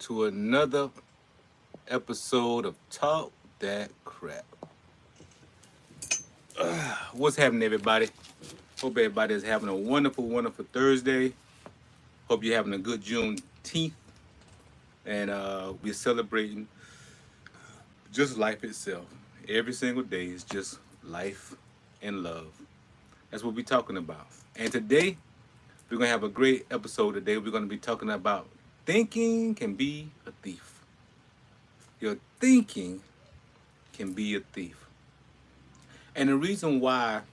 to another episode of Talk That Crap. What's happening, everybody? Hope everybody is having a wonderful, wonderful Thursday. Hope you're having a good Juneteenth, and we're celebrating just life itself. Every single day is just life and love. That's what we're talking about. And today, we're going to have a great episode today. We're going to be talking about thinking can be a thief. Your thinking can be a thief. And the reason why,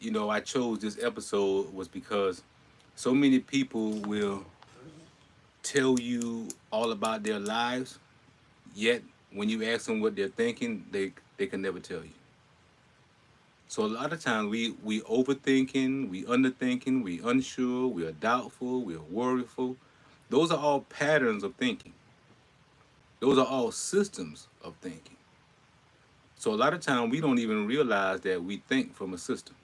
I chose this episode was because so many people will tell you all about their lives, yet when you ask them what they're thinking, they can never tell you. So a lot of times we overthinking, we underthinking, we unsure, we are doubtful, we are worryful. Those are all patterns of thinking. Those are all systems of thinking. So a lot of times we don't even realize that we think from a system.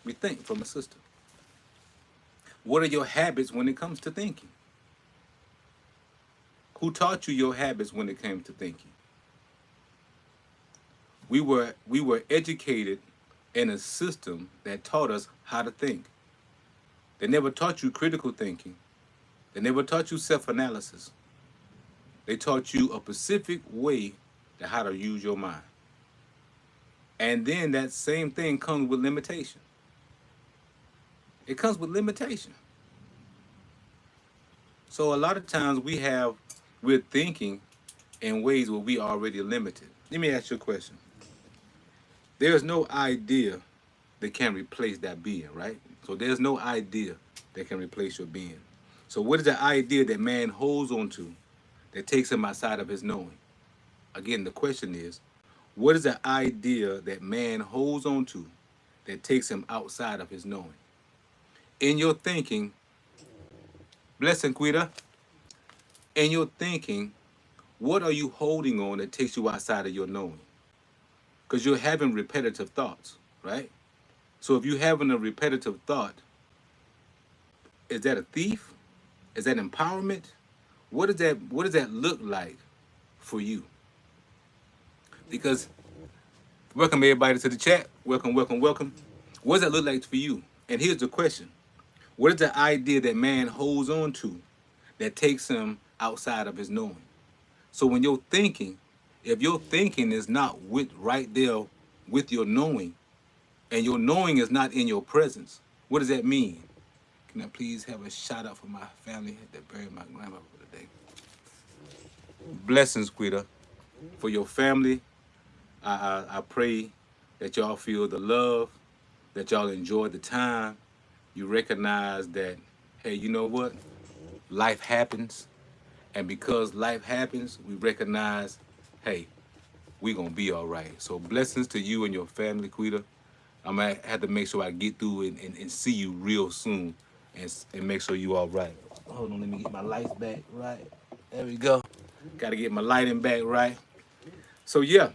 We think from a system. What are your habits when it comes to thinking? Who taught you your habits when it came to thinking? We were educated in a system that taught us how to think. They never taught you critical thinking. They never taught you self-analysis. They taught you a specific way to how to use your mind. And then that same thing comes with limitation. It comes with limitation. So a lot of times we're thinking in ways where we are already limited. Let me ask you a question. There's no idea that can replace that being, right? So there's no idea that can replace your being. So what is the idea that man holds on to that takes him outside of his knowing? Again, the question is, what is the idea that man holds on to that takes him outside of his knowing? In your thinking, blessing, Quita, in your thinking, what are you holding on that takes you outside of your knowing? Because you're having repetitive thoughts, right? So if you're having a repetitive thought, is that a thief? Is that empowerment? What does that look like for you? Because welcome everybody to the chat. Welcome, welcome, welcome. What does that look like for you? And here's the question. What is the idea that man holds on to that takes him outside of his knowing? So when you're thinking, if your thinking is not right there with your knowing, and your knowing is not in your presence, what does that mean? Can I please have a shout out for my family that buried my grandmother today? Blessings, Quita, for your family. I pray that y'all feel the love, that y'all enjoy the time. You recognize that, hey, you know what? Life happens. And because life happens, we recognize, hey, we're going to be all right. So blessings to you and your family, Quita. I'm going to have to make sure I get through and see you real soon and make sure you all right. Hold on, let me get my lights back right. There we go. Got to get my lighting back right. So, yeah,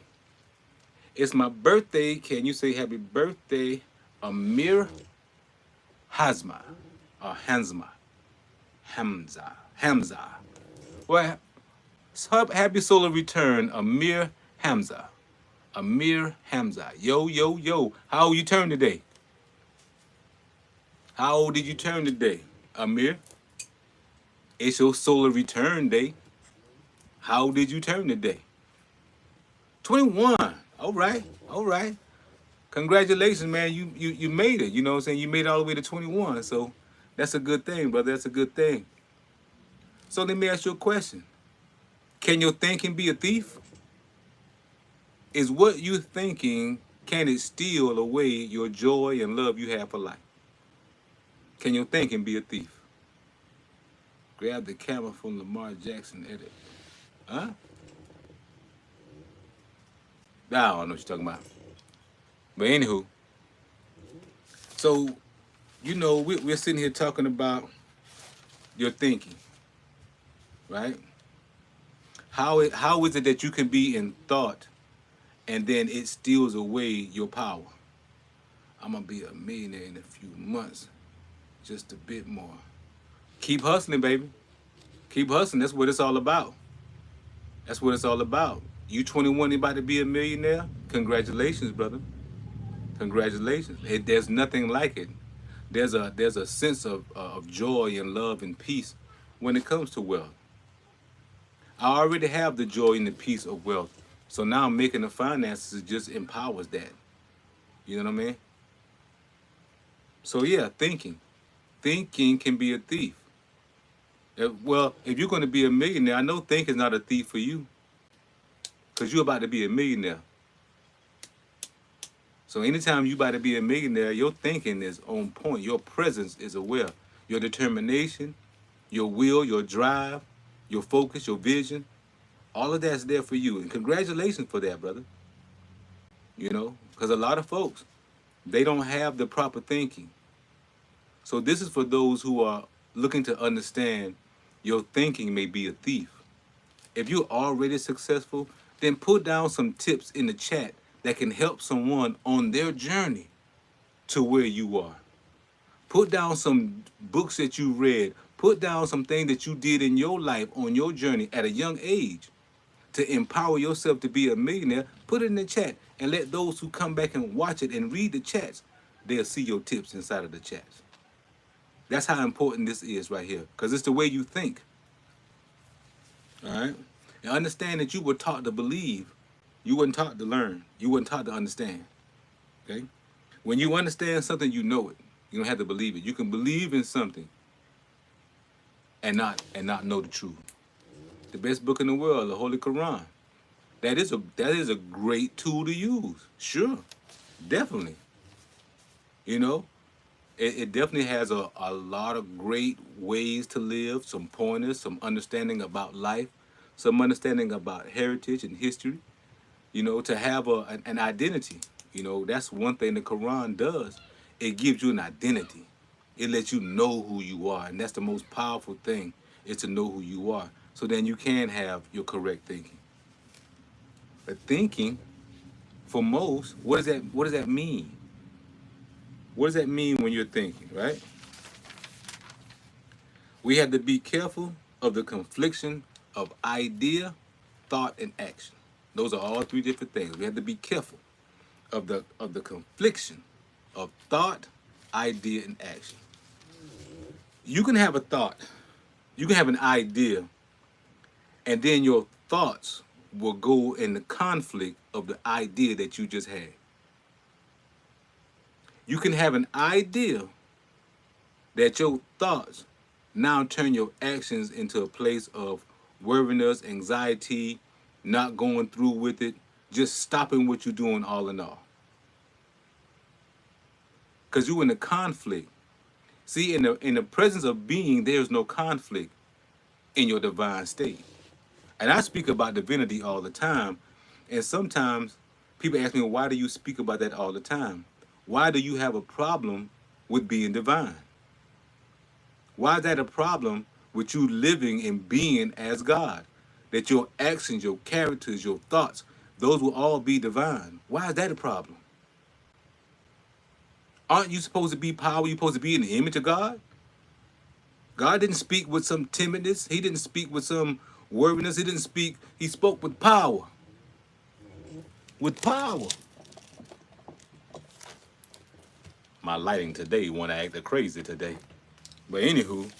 it's my birthday. Can you say happy birthday, Amir Hazma or Hansma? Hamza. Well, happy solar return, Amir Hamza. Amir Hamza. Yo, yo, yo. How old you turn today? How old did you turn today, Amir? It's your solar return day. How old did you turn today? 21. All right. All right. Congratulations, man. You made it. You know what I'm saying? You made it all the way to 21. So that's a good thing, brother. That's a good thing. So let me ask you a question. Can your thinking be a thief? Is what you're thinking, can it steal away your joy and love you have for life? Can your thinking be a thief? Grab the camera from Lamar Jackson edit. Huh? I don't know what you're talking about. But anywho, so, we're sitting here talking about your thinking, right? How is it that you can be in thought and then it steals away your power? I'm going to be a millionaire in a few months. Just a bit more. Keep hustling, baby. Keep hustling. That's what it's all about. That's what it's all about. You 21, about to be a millionaire? Congratulations, brother. Congratulations. There's nothing like it. There's a sense of joy and love and peace when it comes to wealth. I already have the joy and the peace of wealth. So now making the finances just empowers that. You know what I mean? So yeah, thinking. Thinking can be a thief. Well, if you're going to be a millionaire, I know think is not a thief for you because you're about to be a millionaire. So anytime you about to be a millionaire, your thinking is on point. Your presence is aware. Your determination, your will, your drive, your focus, your vision, all of that's there for you. And congratulations for that, brother. You know, because a lot of folks, they don't have the proper thinking. So this is for those who are looking to understand your thinking may be a thief. If you're already successful, then put down some tips in the chat that can help someone on their journey to where you are. Put down some books that you read. Put down some things that you did in your life on your journey at a young age to empower yourself to be a millionaire. Put it in the chat and let those who come back and watch it and read the chats, they'll see your tips inside of the chats. That's how important this is right here, because it's the way you think. All right? And understand that you were taught to believe. You weren't taught to learn. You weren't taught to understand. Okay? When you understand something, you know it. You don't have to believe it. You can believe in something and not know the truth. The best book in the world, the Holy Quran. That is a great tool to use. Sure. Definitely. You know? It definitely has a lot of great ways to live, some pointers, some understanding about life, some understanding about heritage and history, you know, to have an identity. You know, that's one thing the Quran does. It gives you an identity. It lets you know who you are. And that's the most powerful thing, is to know who you are. So then you can have your correct thinking. But thinking, for most, what does that mean? What does that mean when you're thinking, right? We have to be careful of the confliction of idea, thought, and action. Those are all three different things. We have to be careful of the confliction of thought, idea, and action. You can have a thought, you can have an idea, and then your thoughts will go in the conflict of the idea that you just had. You can have an idea that your thoughts now turn your actions into a place of worriness, anxiety, not going through with it, just stopping what you're doing all in all. Because you're in a conflict. See, in the presence of being, there's no conflict in your divine state. And I speak about divinity all the time. And sometimes people ask me, why do you speak about that all the time? Why do you have a problem with being divine? Why is that a problem with you living and being as God? That your actions, your characters, your thoughts, those will all be divine. Why is that a problem? Aren't you supposed to be power? You're supposed to be in the image of God? God didn't speak with some timidness. He didn't speak with some worriness. He spoke with power. With power. My lighting today want to act crazy today. But anywho,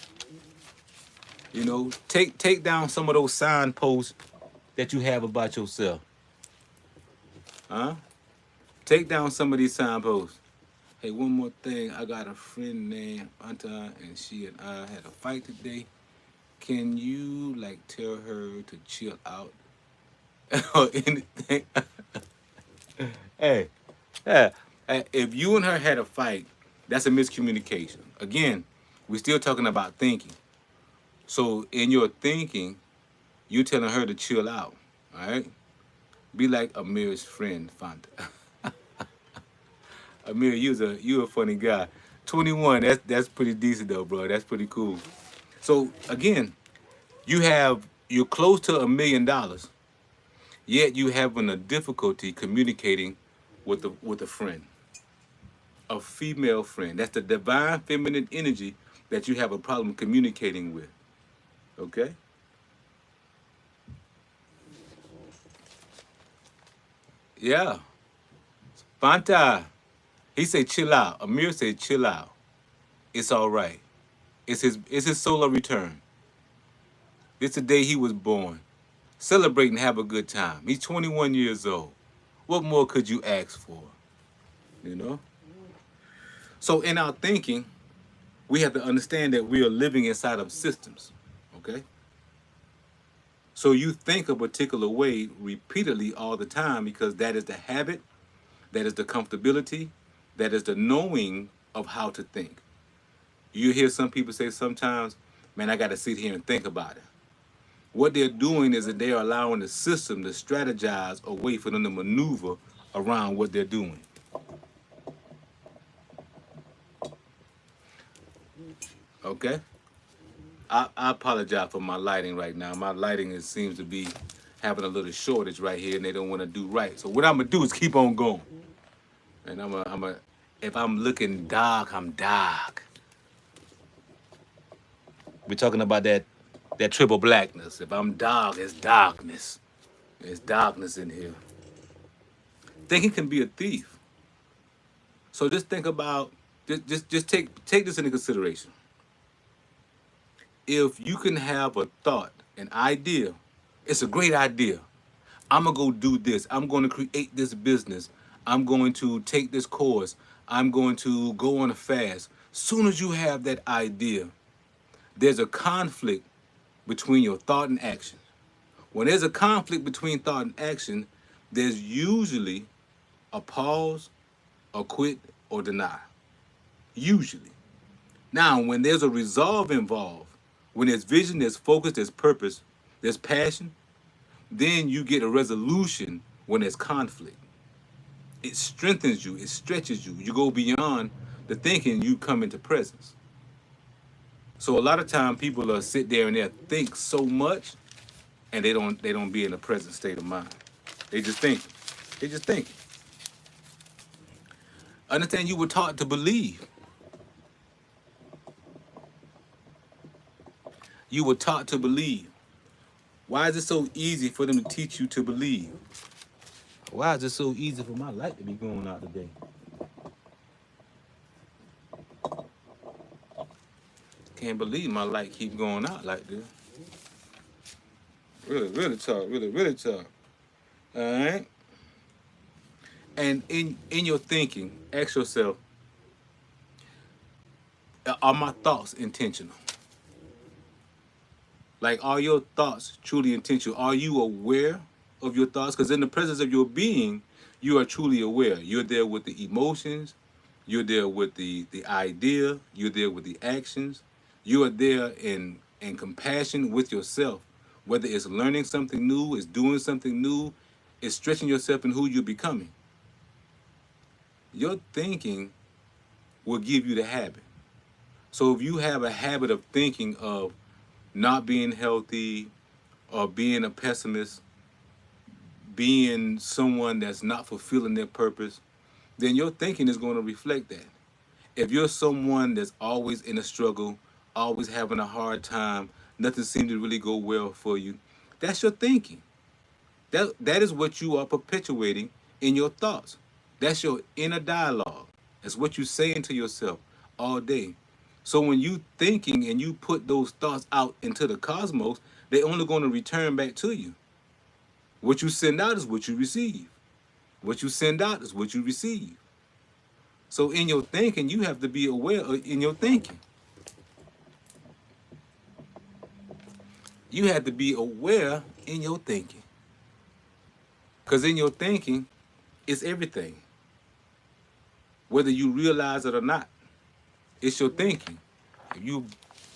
you know, take down some of those signposts that you have about yourself. Huh? Take down some of these signposts. Hey, one more thing. I got a friend named Anta, and she and I had a fight today. Can you, like, tell her to chill out? Or anything? Hey, yeah. If you and her had a fight, that's a miscommunication. Again, we're still talking about thinking. So in your thinking, you telling her to chill out, all right? Be like Amir's friend, Fanta. Amir, you a funny guy. 21, that's pretty decent though, bro. That's pretty cool. So again, you're close to $1 million, yet you having a difficulty communicating with a friend, a female friend. That's the divine feminine energy that you have a problem communicating with. Okay? Yeah. Fanta. He said chill out. Amir said chill out. It's all right. It's his solar return. It's the day he was born. Celebrate and have a good time. He's 21 years old. What more could you ask for? You know? So in our thinking, we have to understand that we are living inside of systems. Okay? So you think a particular way repeatedly all the time because that is the habit, that is the comfortability, that is the knowing of how to think. You hear some people say sometimes, man, I got to sit here and think about it. What they're doing is that they are allowing the system to strategize a way for them to maneuver around what they're doing. Okay? I apologize for my lighting right now. My lighting seems to be having a little shortage right here, and they don't want to do right. So what I'm gonna do is keep on going. And if I'm looking dark, I'm dark. We're talking about that triple blackness. If I'm dark, it's darkness. There's darkness in here. Thinking can be a thief. So just think about just take this into consideration. If you can have a thought, an idea, it's a great idea. I'm gonna go do this. I'm gonna create this business. I'm going to take this course. I'm going to go on a fast. Soon as you have that idea, there's a conflict between your thought and action. When there's a conflict between thought and action, there's usually a pause, a quit, or deny. Usually. Now, when there's a resolve involved, when there's vision, there's focus, there's purpose, there's passion, then you get a resolution when there's conflict. It strengthens you, it stretches you. You go beyond the thinking, you come into presence. So a lot of time people sit there and they think so much and they don't be in a present state of mind. They just think. They just think. Understand you were taught to believe. You were taught to believe. Why is it so easy for them to teach you to believe? Why is it so easy for my light to be going out today? Can't believe my light keep going out like this. Really, really tough. Really, really tough. All right. And in your thinking, ask yourself, are my thoughts intentional? Like, are your thoughts truly intentional? Are you aware of your thoughts? Because in the presence of your being, you are truly aware. You're there with the emotions. You're there with the idea. You're there with the actions. You are there in compassion with yourself. Whether it's learning something new, it's doing something new, it's stretching yourself in who you're becoming. Your thinking will give you the habit. So if you have a habit of thinking of not being healthy or being a pessimist, being someone that's not fulfilling their purpose, then your thinking is going to reflect that. If you're someone that's always in a struggle, always having a hard time, nothing seems to really go well for you, that's your thinking. That is what you are perpetuating in your thoughts. That's your inner dialogue. That's what you're saying to yourself all day. So when you thinking and you put those thoughts out into the cosmos, they're only going to return back to you. What you send out is what you receive. What you send out is what you receive. So in your thinking, you have to be aware in your thinking. You have to be aware in your thinking. Because in your thinking, it's everything. Whether you realize it or not, it's your thinking. If you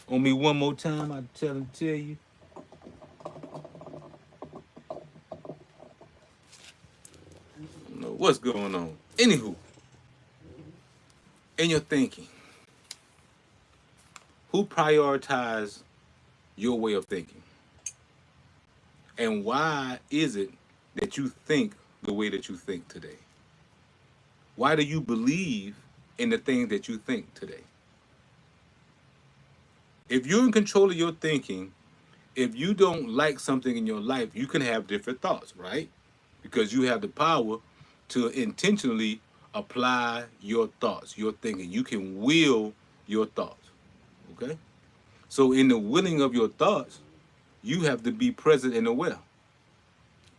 on me one more time, I tell you. I don't know what's going on. Anywho, in your thinking, who prioritized your way of thinking? And why is it that you think the way that you think today? Why do you believe in the things that you think today? If you're in control of your thinking, If you don't like something in your life, you can have different thoughts, right? Because you have the power to intentionally apply your thoughts, your thinking. You can will your thoughts. Okay? So in the willing of your thoughts, you have to be present and aware.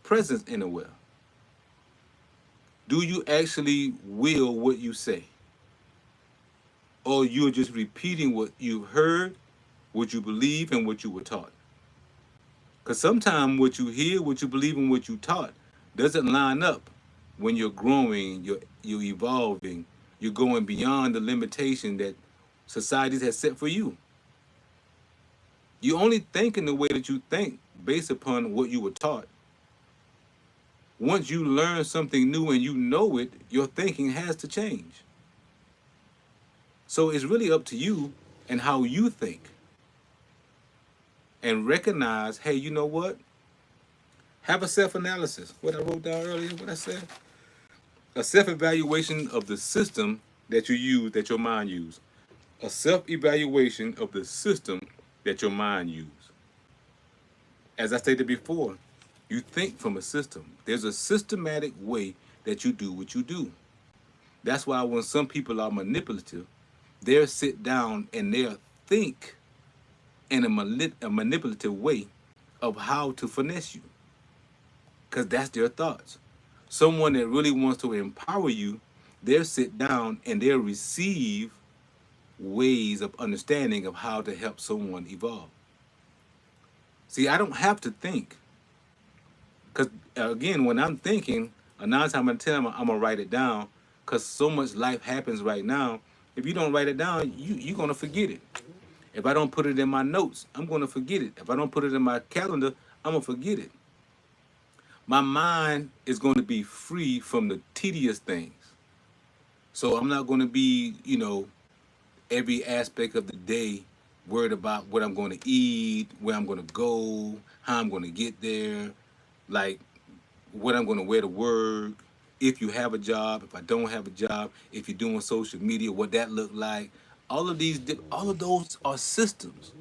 Present and aware. Do you actually will what you say? Or you're just repeating what you've heard, what you believe, and what you were taught? Because sometimes what you hear, what you believe, and what you taught doesn't line up when you're growing, you're evolving, you're going beyond the limitation that society has set for you. You only think in the way that you think based upon what you were taught. Once you learn something new and you know it, your thinking has to change. So it's really up to you and how you think. And recognize, hey, you know what? Have a self-analysis. What I wrote down earlier, what I said. A self-evaluation of the system that you use, that your mind use. A self-evaluation of the system that your mind use. As I stated before, you think from a system. There's a systematic way that you do what you do. That's why when some people are manipulative, they'll sit down and they'll think in a manipulative way of how to finesse you. Because that's their thoughts. Someone that really wants to empower you, they'll sit down and they'll receive ways of understanding of how to help someone evolve. See, I don't have to think. Because, again, when I'm thinking, 9 times out of 10, I'm going to write it down. Because so much life happens right now. If you don't write it down, you're going to forget it. If I don't put it in my notes, I'm going to forget it. If I don't put it in my calendar, I'm going to forget it. My mind is going to be free from the tedious things. So I'm not going to be, every aspect of the day worried about what I'm going to eat, where I'm going to go, how I'm going to get there, like what I'm going to wear to work, if you have a job, if I don't have a job, if you're doing social media, what that look like. All of those are systems.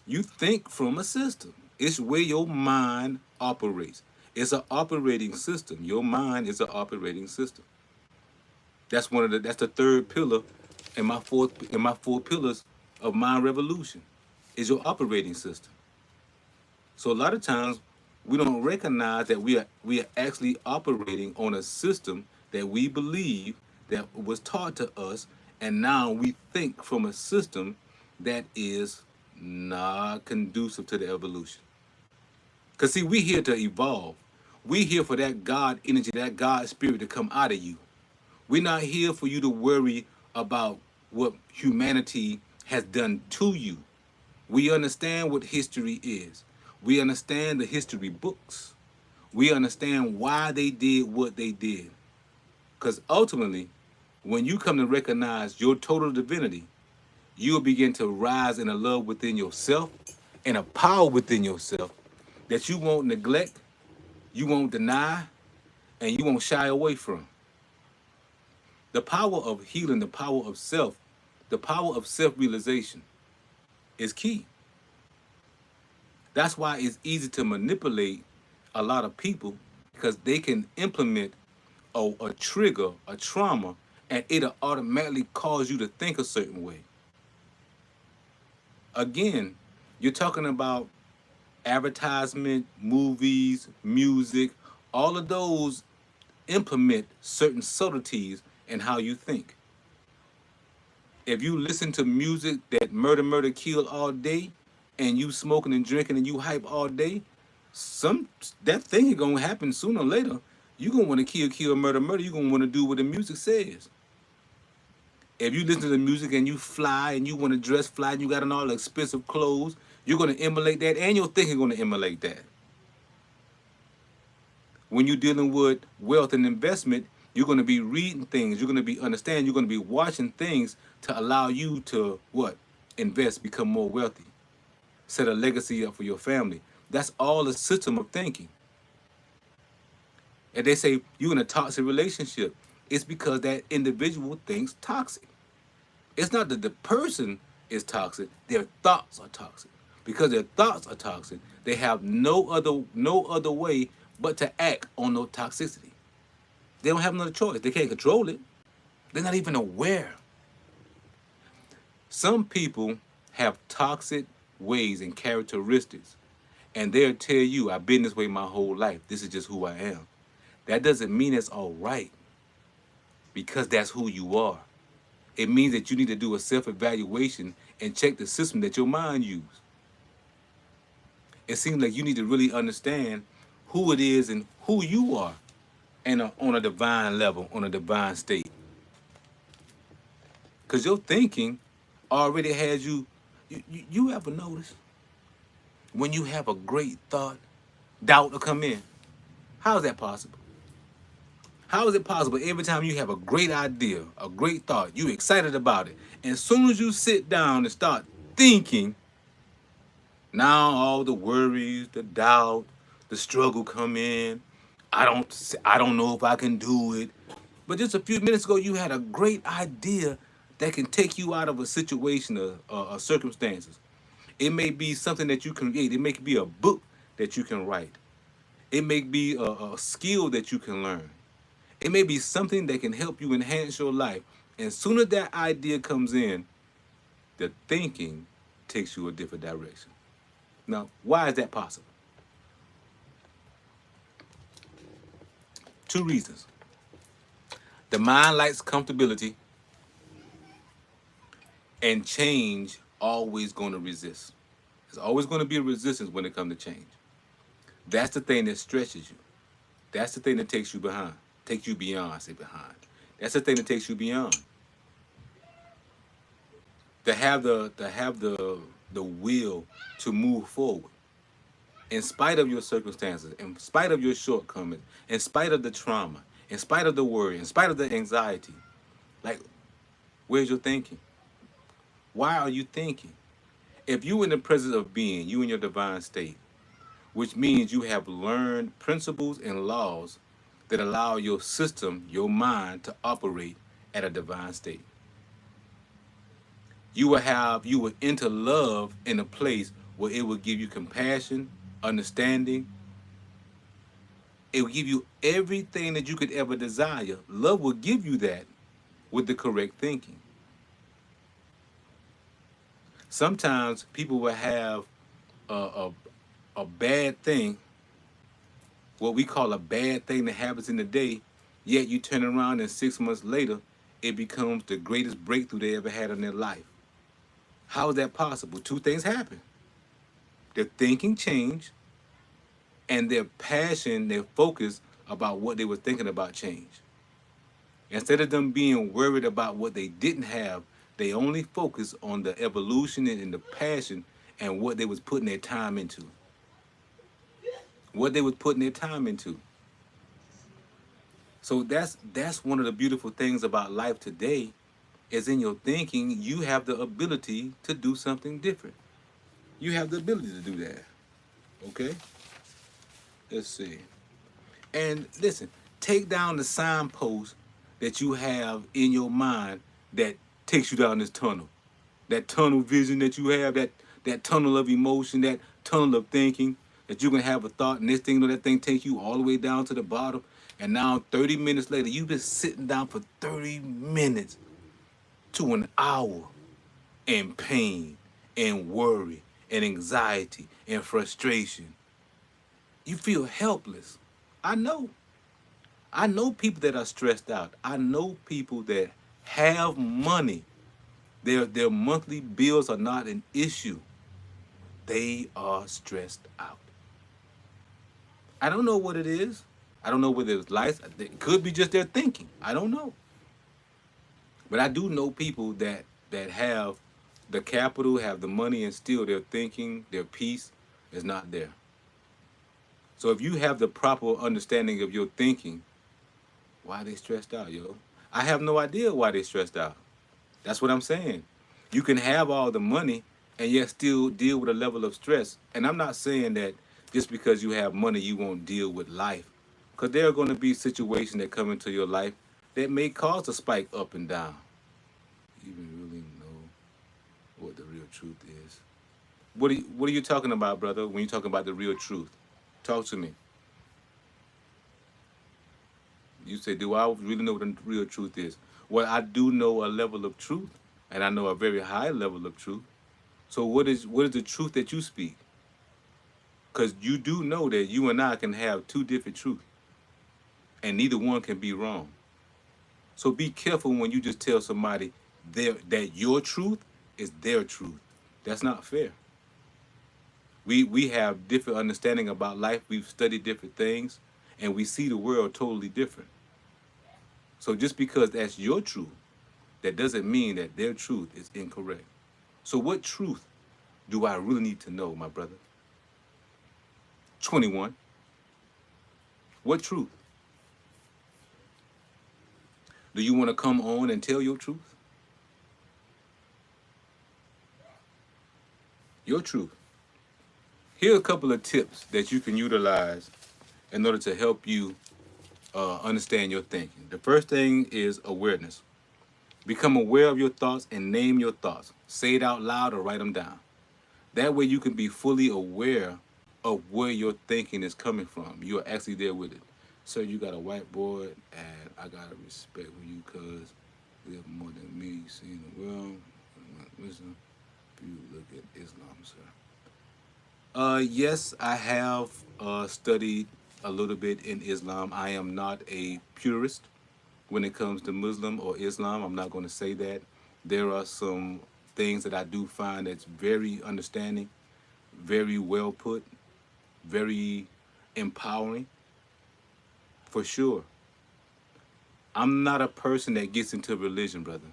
You think from a system. It's where your mind operates. It's an operating system. Your mind is an operating system. That's the third pillar in my four pillars of mind revolution. Is your operating system. So a lot of times we don't recognize that we are actually operating on a system that we believe that was taught to us, and now we think from a system that is not conducive to the evolution. Because see, we're here to evolve. We're here for that God energy, that God spirit to come out of you. We're not here for you to worry about what humanity has done to you. We understand what history is. We understand the history books. We understand why they did what they did. Because ultimately, when you come to recognize your total divinity, you'll begin to rise in a love within yourself and a power within yourself that you won't neglect, you won't deny, and you won't shy away from. The power of healing, the power of self, the power of self-realization is key. That's why it's easy to manipulate a lot of people, because they can implement a trigger, a trauma, and it'll automatically cause you to think a certain way. Again, you're talking about advertisement, movies, music, all of those implement certain subtleties in how you think. If you listen to music that murder, kill all day, and you smoking and drinking and you hype all day, that thing is gonna happen sooner or later. You're gonna want to kill, murder. You're gonna want to do what the music says. If you listen to the music and you fly and you want to dress fly and you got on all expensive clothes, you're gonna emulate that, and your thinking gonna emulate that. When you're dealing with wealth and investment, you're going to be reading things. You're going to be understanding. You're going to be watching things to allow you to what? Invest, become more wealthy, set a legacy up for your family. That's all a system of thinking. And they say you're in a toxic relationship. It's because that individual thinks toxic. It's not that the person is toxic. Their thoughts are toxic. Because their thoughts are toxic, they have no other way but to act on no toxicity. They don't have another choice. They can't control it. They're not even aware. Some people have toxic ways and characteristics, and they'll tell you, I've been this way my whole life. This is just who I am. That doesn't mean it's all right, because that's who you are. It means that you need to do a self-evaluation and check the system that your mind uses. It seems like you need to really understand who it is and who you are, and on a divine level, on a divine state. Because your thinking already has you ever notice when you have a great thought, doubt will come in? How is that possible? How is it possible every time you have a great idea, a great thought, you excited about it, and as soon as you sit down and start thinking, now all the worries, the doubt, the struggle come in. I don't know if I can do it. But just a few minutes ago, you had a great idea that can take you out of a situation or circumstances. It may be something that you create. It may be a book that you can write. It may be a skill that you can learn. It may be something that can help you enhance your life. And as soon as that idea comes in, the thinking takes you a different direction. Now, why is that possible? Two reasons. The mind likes comfortability, and change always going to resist. There's always going to be a resistance when it comes to change. That's the thing that stretches you. That's the thing that takes you behind. Takes you beyond, I say behind. That's the thing that takes you beyond. To have the will to move forward. In spite of your circumstances, in spite of your shortcomings, in spite of the trauma, in spite of the worry, in spite of the anxiety. Like, where's your thinking? Why are you thinking? If you in the presence of being, you in your divine state, which means you have learned principles and laws that allow your system, your mind, to operate at a divine state. You will enter love in a place where it will give you compassion, understanding. It will give you everything that you could ever desire. Love will give you that with the correct thinking. Sometimes people will have a bad thing, what we call a bad thing that happens in the day, yet you turn around and 6 months later, it becomes the greatest breakthrough they ever had in their life. How is that possible? Two things happen. Their thinking changed, and their passion, their focus about what they were thinking about changed. Instead of them being worried about what they didn't have, they only focus on the evolution and the passion and what they was putting their time into. What they was putting their time into. So that's one of the beautiful things about life today, is in your thinking, you have the ability to do something different. You have the ability to do that. Okay? Let's see. And listen, take down the signpost that you have in your mind that takes you down this tunnel. That tunnel vision that you have, that tunnel of emotion, that tunnel of thinking, that you can have a thought and this thing, that thing takes you all the way down to the bottom. And now 30 minutes later, you've been sitting down for 30 minutes to an hour in pain and worry and anxiety and frustration. You feel helpless. I know. I know people that are stressed out. I know people that have money. Their monthly bills are not an issue. They are stressed out. I don't know what it is. I don't know whether it's life. It could be just their thinking. I don't know. But I do know people that have the capital, have the money, and still their thinking, their peace is not there. So if you have the proper understanding of your thinking, why are they stressed out, yo? I have no idea why they stressed out. That's what I'm saying. You can have all the money and yet still deal with a level of stress. And I'm not saying that just because you have money, you won't deal with life. Because there are going to be situations that come into your life that may cause a spike up and down. You even really know what the real truth is. what are you talking about, brother, when you're talking about the real truth? Talk to me. You say, do I really know what the real truth is? Well, I do know a level of truth, and I know a very high level of truth. So what is the truth that you speak? Because you do know that you and I can have two different truths, and neither one can be wrong. So be careful when you just tell somebody that your truth is their truth. That's not fair. We have different understanding about life. We've studied different things, and we see the world totally different. So just because that's your truth, that doesn't mean that their truth is incorrect. So what truth do I really need to know, my brother? 21. What truth? Do you want to come on and tell your truth? Your truth. Here are a couple of tips that you can utilize in order to help you understand your thinking. The first thing is awareness. Become aware of your thoughts and name your thoughts. Say it out loud or write them down. That way you can be fully aware of where your thinking is coming from. You're actually there with it. So you got a whiteboard, and I got to respect you because you live more than me. You see in the world. Listen, if you look at Islam, sir. Yes, I have studied a little bit in Islam. I am not a purist when it comes to Muslim or Islam. I'm not going to say that. There are some things that I do find that's very understanding, very well put, very empowering, for sure. I'm not a person that gets into religion, brother.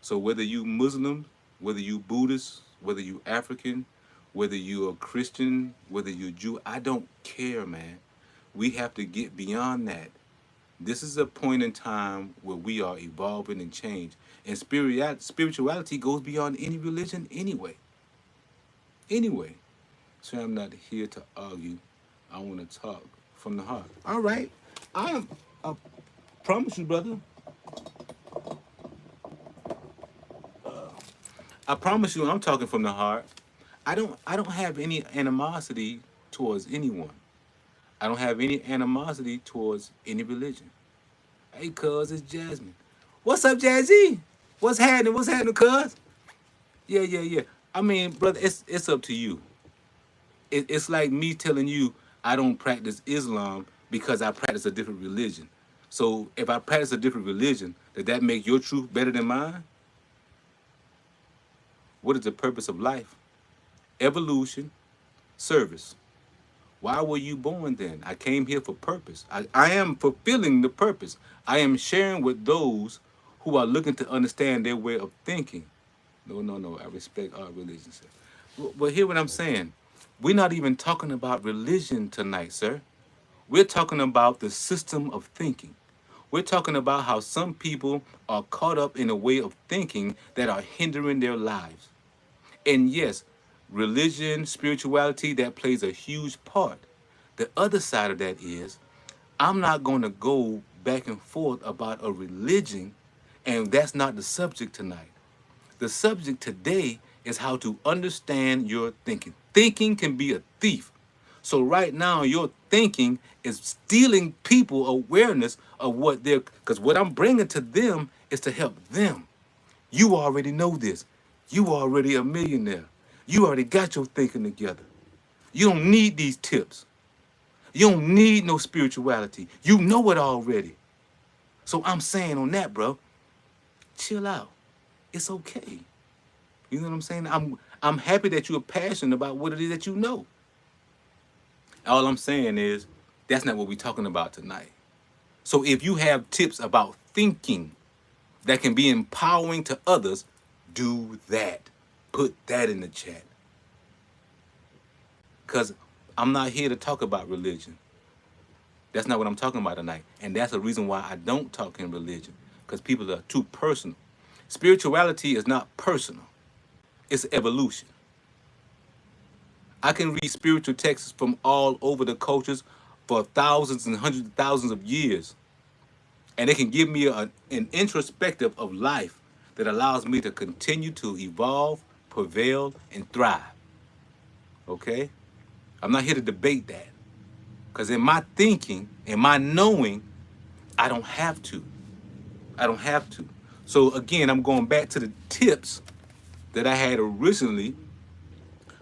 So whether you Muslim, whether you Buddhist, whether you African, whether you're a Christian, whether you're Jew, I don't care, man. We have to get beyond that. This is a point in time where we are evolving and change. And spirituality goes beyond any religion anyway. Anyway. So I'm not here to argue. I want to talk from the heart. All right. I promise you, brother. I promise you I'm talking from the heart. I don't have any animosity towards anyone. I don't have any animosity towards any religion. Hey, cuz, it's Jasmine. What's up, Jazzy? What's happening? What's happening, cuz? Yeah. I mean, brother, it's up to you. It's like me telling you I don't practice Islam because I practice a different religion. So if I practice a different religion, does that make your truth better than mine? What is the purpose of life? Evolution, service. Why were you born then? I came here for purpose. I am fulfilling the purpose. I am sharing with those who are looking to understand their way of thinking. No. I respect our religion, sir. But hear what I'm saying. We're not even talking about religion tonight, sir. We're talking about the system of thinking. We're talking about how some people are caught up in a way of thinking that are hindering their lives. And yes, religion, spirituality, that plays a huge part. The other side of that is, I'm not going to go back and forth about a religion, and that's not the subject tonight. The subject today is how to understand your thinking. Thinking can be a thief. So right now, your thinking is stealing people awareness of what they're, because what I'm bringing to them is to help them. You already know this. You already a millionaire. You already got your thinking together. You don't need these tips. You don't need no spirituality. You know it already. So I'm saying on that, bro, chill out. It's okay. You know what I'm saying? I'm happy that you're passionate about what it is that you know. All I'm saying is that's not what we're talking about tonight. So if you have tips about thinking that can be empowering to others, do that. Put that in the chat. Because I'm not here to talk about religion. That's not what I'm talking about tonight. And that's the reason why I don't talk in religion. Because people are too personal. Spirituality is not personal. It's evolution. I can read spiritual texts from all over the cultures for thousands and hundreds of thousands of years. And it can give me an introspective of life that allows me to continue to evolve, prevail, and thrive. Okay? I'm not here to debate that. Because in my thinking, in my knowing, I don't have to. I don't have to. So again, I'm going back to the tips that I had originally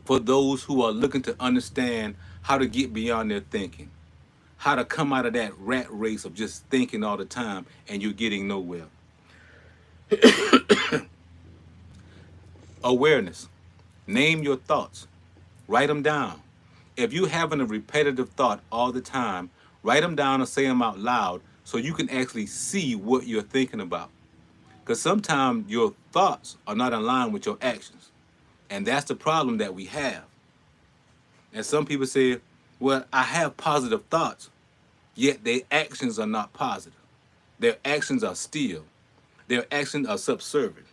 for those who are looking to understand how to get beyond their thinking, how to come out of that rat race of just thinking all the time and you're getting nowhere. Awareness. Name your thoughts. Write them down. If you're having a repetitive thought all the time, write them down or say them out loud so you can actually see what you're thinking about. Because sometimes your thoughts are not aligned with your actions. And that's the problem that we have. And some people say, well, I have positive thoughts, yet their actions are not positive. Their actions are still. Their actions are subservient.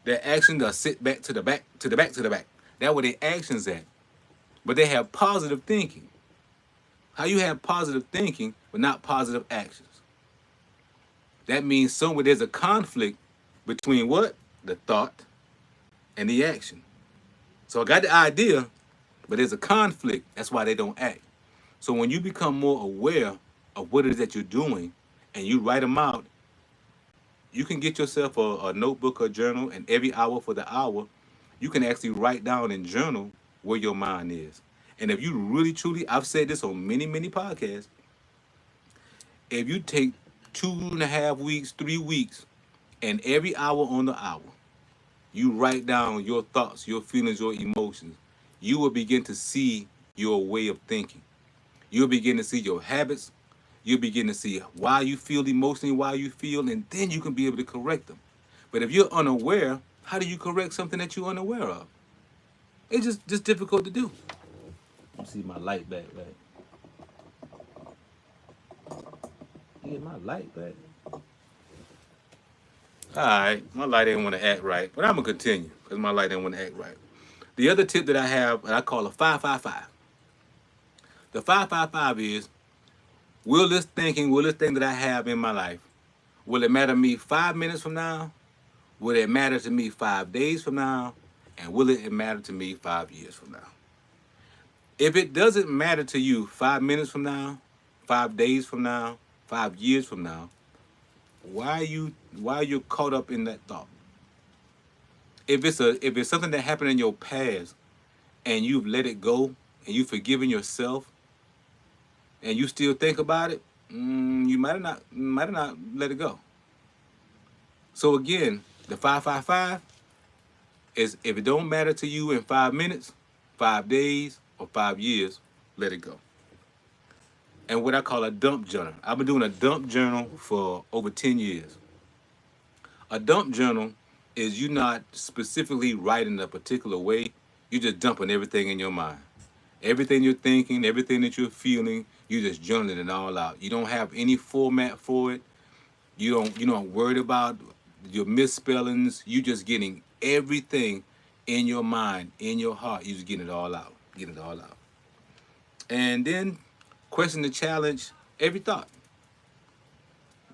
Their actions are sit back to the back, to the back, to the back. That's where their actions at. But they have positive thinking. How you have positive thinking but not positive actions? That means somewhere there's a conflict between what? The thought and the action. So I got the idea, but there's a conflict. That's why they don't act. So when you become more aware of what it is that you're doing and you write them out, you can get yourself a notebook or journal, and every hour for the hour, you can actually write down and journal where your mind is. And if you really truly, I've said this on many, many podcasts, if you take 2.5 weeks, 3 weeks, and every hour on the hour, you write down your thoughts, your feelings, your emotions, you will begin to see your way of thinking. You'll begin to see your habits. You'll begin to see why you feel emotionally, why you feel, and then you can be able to correct them. But if you're unaware, how do you correct something that you're unaware of? It's just difficult to do. Let me see my light back. Get my light back. All right, my light didn't want to act right, but I'm gonna continue because my light didn't want to act right. The other tip that I have, and I call a 555. The 555 is, will this thinking, will this thing that I have in my life, will it matter to me 5 minutes from now? Will it matter to me 5 days from now? And will it matter to me 5 years from now? If it doesn't matter to you 5 minutes from now, 5 days from now, 5 years from now, why are you caught up in that thought? If it's something that happened in your past and you've let it go and you've forgiven yourself and you still think about it, you might have not let it go. So again, the 555 is, if it don't matter to you in 5 minutes, 5 days, or 5 years, let it go. And what I call a dump journal. I've been doing a dump journal for over 10 years. A dump journal is you not specifically writing a particular way, you just dumping everything in your mind. Everything you're thinking, everything that you're feeling, you just journaling it all out. You don't have any format for it. You're not worried about your misspellings. You just getting everything in your mind, in your heart. You just getting it all out. Getting it all out. And then question the challenge every thought.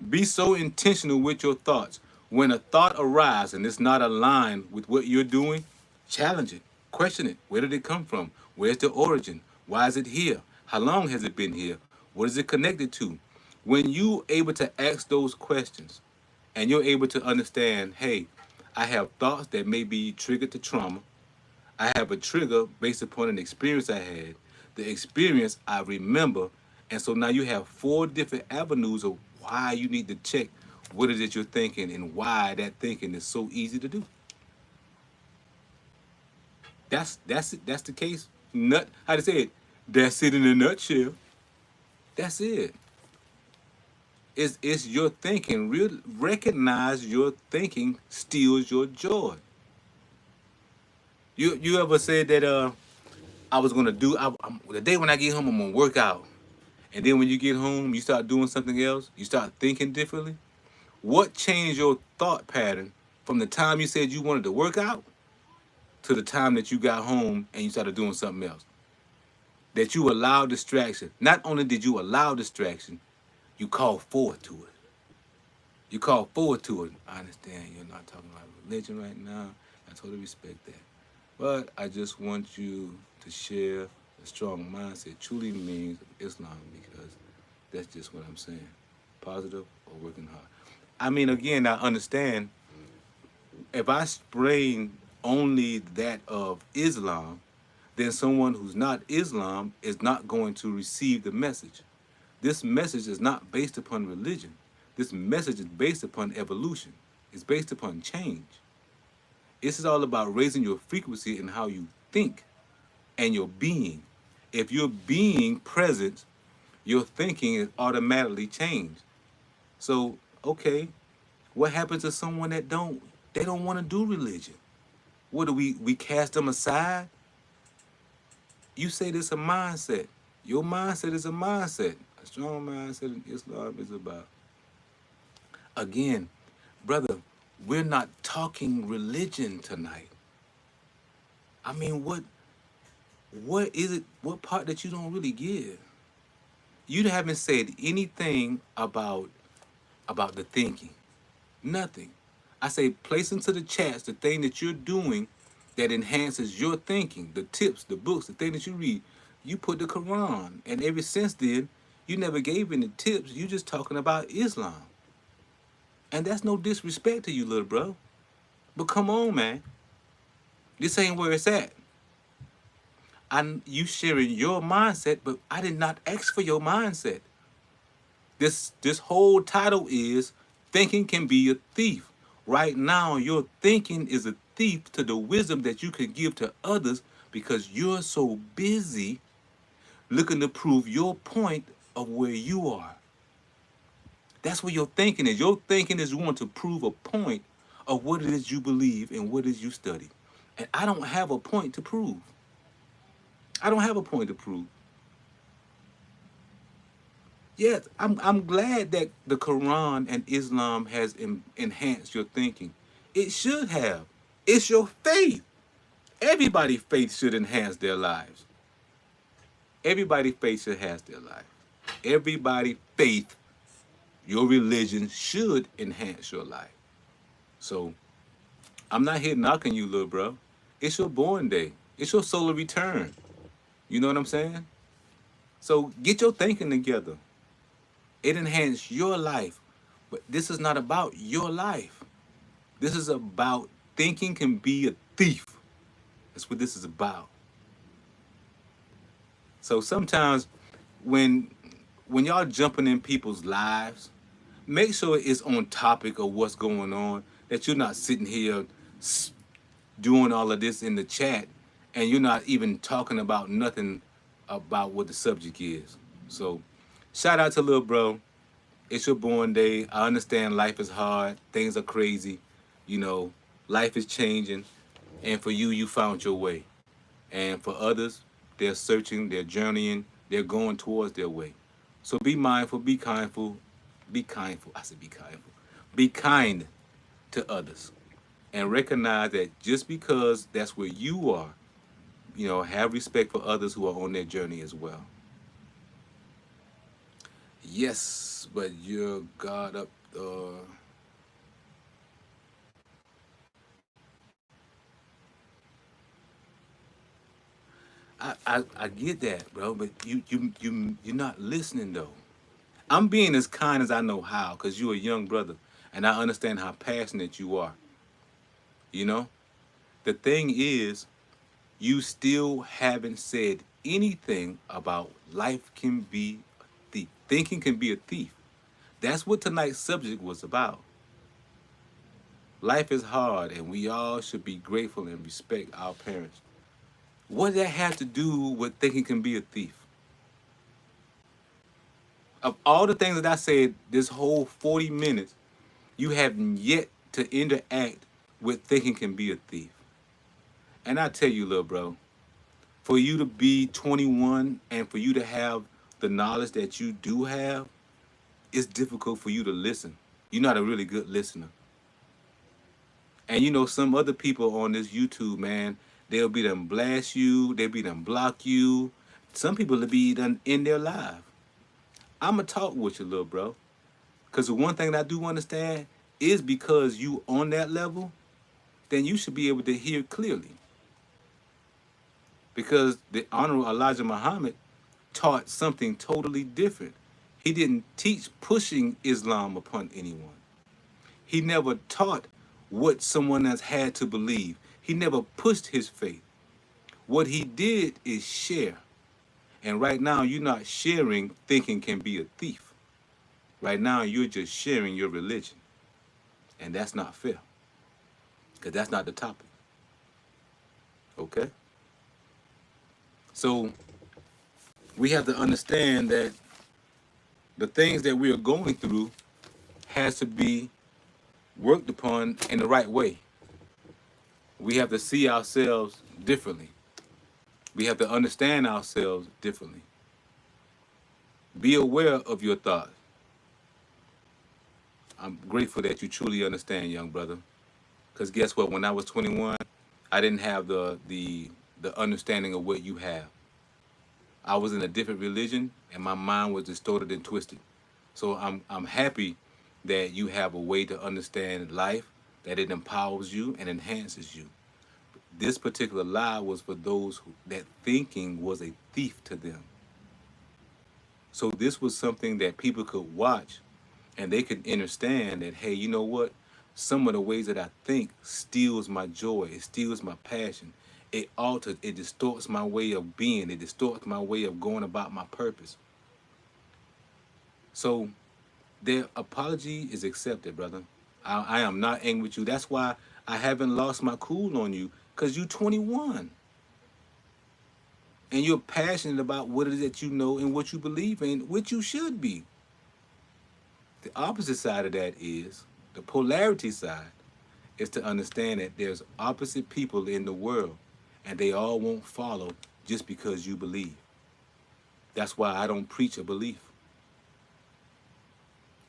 Be so intentional with your thoughts. When a thought arises and it's not aligned with what you're doing, challenge it. Question it. Where did it come from? Where's the origin? Why is it here? How long has it been here? What is it connected to? When you able to ask those questions and you're able to understand, hey, I have thoughts that may be triggered to trauma. I have a trigger based upon an experience I had. The experience I remember. And so now you have 4 different avenues of why you need to check what it is you're thinking and why that thinking is so easy to do. That's it. That's the case. How to say it? That's it in a nutshell. That's it. It's your thinking. Recognize your thinking steals your joy. You ever said that I was gonna do the day when I get home I'm gonna work out, and then when you get home you start doing something else. You start thinking differently. What changed your thought pattern from the time you said you wanted to work out to the time that you got home and you started doing something else? That you allowed distraction. Not only did you allow distraction, you called forward to it. You called forward to it. I understand you're not talking about religion right now. I totally respect that. But I just want you to share a strong mindset truly means Islam, because that's just what I'm saying. Positive or working hard. I mean, again, I understand if I sprain only that of Islam, then someone who's not Islam is not going to receive the message. This message is not based upon religion. This message is based upon evolution. It's based upon change. This is all about raising your frequency and how you think and your being. If your being present, your thinking is automatically changed. So, okay, what happens to someone that they don't want to do religion? What do we cast them aside? You say this a mindset. Your mindset is a mindset. A strong mindset in Islam is about. Again, brother, we're not talking religion tonight. I mean, what is it? What part that you don't really give? You haven't said anything about the thinking. Nothing. I say place into the chats the thing that you're doing that enhances your thinking, the tips, the books, the thing that you read. You put the Quran, and ever since then, you never gave any tips. You just talking about Islam. And that's no disrespect to you, little bro. But come on, man. This ain't where it's at. You sharing your mindset, but I did not ask for your mindset. This whole title is Thinking Can Be a Thief. Right now, your thinking is a thief to the wisdom that you can give to others because you're so busy looking to prove your point of where you are. That's where your thinking is. Your thinking is you want to prove a point of what it is you believe and what it is you study. And I don't have a point to prove. I don't have a point to prove. Yes, I'm glad that the Quran and Islam has enhanced your thinking. It should have. It's your faith. Everybody's faith should enhance their lives. Everybody's faith should enhance their life. Everybody's faith, your religion should enhance your life. So I'm not here knocking you, little bro. It's your born day. It's your solar return. You know what I'm saying? So get your thinking together. It enhances your life. But this is not about your life. This is about thinking can be a thief. That's what this is about. So sometimes when y'all jumping in people's lives, make sure it's on topic of what's going on, that you're not sitting here doing all of this in the chat and you're not even talking about nothing about what the subject is. So shout out to little bro. It's your born day. I understand life is hard. Things are crazy. You know, life is changing. And for you, you found your way. And for others, they're searching, they're journeying, they're going towards their way. So be mindful, be kindful, be kindful. I said be kindful. Be kind to others. And recognize that just because that's where you are, you know, have respect for others who are on their journey as well. Yes, but you're God up. I get that, bro, but you're not listening though. I'm being as kind as I know how, because you're a young brother, and I understand how passionate you are. You know, the thing is, you still haven't said anything about life can be a thief. Thinking can be a thief. That's what tonight's subject was about. Life is hard, and we all should be grateful and respect our parents. What does that have to do with thinking can be a thief? Of all the things that I said this whole 40 minutes, you haven't yet to interact with thinking can be a thief. And I tell you, little bro, for you to be 21 and for you to have the knowledge that you do have, it's difficult for you to listen. You're not a really good listener. And you know, some other people on this YouTube, man, they'll be done blast you, they'll be done block you. Some people will be done in their life. I'ma talk with you, little bro. Because the one thing that I do understand is because you on that level, then you should be able to hear clearly. because the Honorable Elijah Muhammad taught something totally different. He didn't teach pushing Islam upon anyone. He never taught what someone else had to believe. He never pushed his faith. What he did is share. And right now, you're not sharing thinking can be a thief. Right now, you're just sharing your religion. And that's not fair. Because that's not the topic. Okay? So, we have to understand that the things that we are going through has to be worked upon in the right way. We have to see ourselves differently. We have to understand ourselves differently. Be aware of your thoughts. I'm grateful that you truly understand, young brother. Because guess what? When I was 21, I didn't have the understanding of what you have. I was in a different religion, and my mind was distorted and twisted. So I'm happy that you have a way to understand life, that it empowers you and enhances you. This particular lie was for those that thinking was a thief to them. So this was something that people could watch and they could understand that, hey, you know what? Some of the ways that I think steals my joy. It steals my passion. It alters, it distorts my way of being. It distorts my way of going about my purpose. So their apology is accepted, brother. I am not angry with you. That's why I haven't lost my cool on you, because you're 21. And you're passionate about what it is that you know and what you believe in, which you should be. The opposite side of that is, the polarity side, is to understand that there's opposite people in the world, and they all won't follow just because you believe. That's why I don't preach a belief.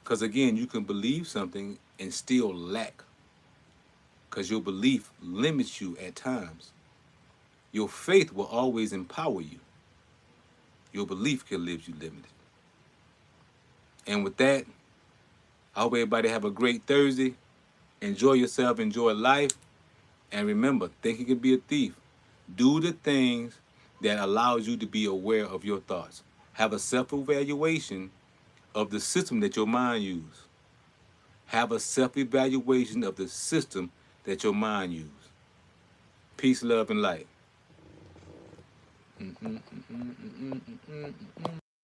Because again, you can believe something and still lack. Because your belief limits you at times. Your faith will always empower you. Your belief can leave you limited. And with that, I hope everybody have a great Thursday. Enjoy yourself, enjoy life. And remember, thinking can be a thief. Do the things that allows you to be aware of your thoughts. Have a self-evaluation of the system that your mind uses. Have a self-evaluation of the system that your mind uses. Peace, love, and light.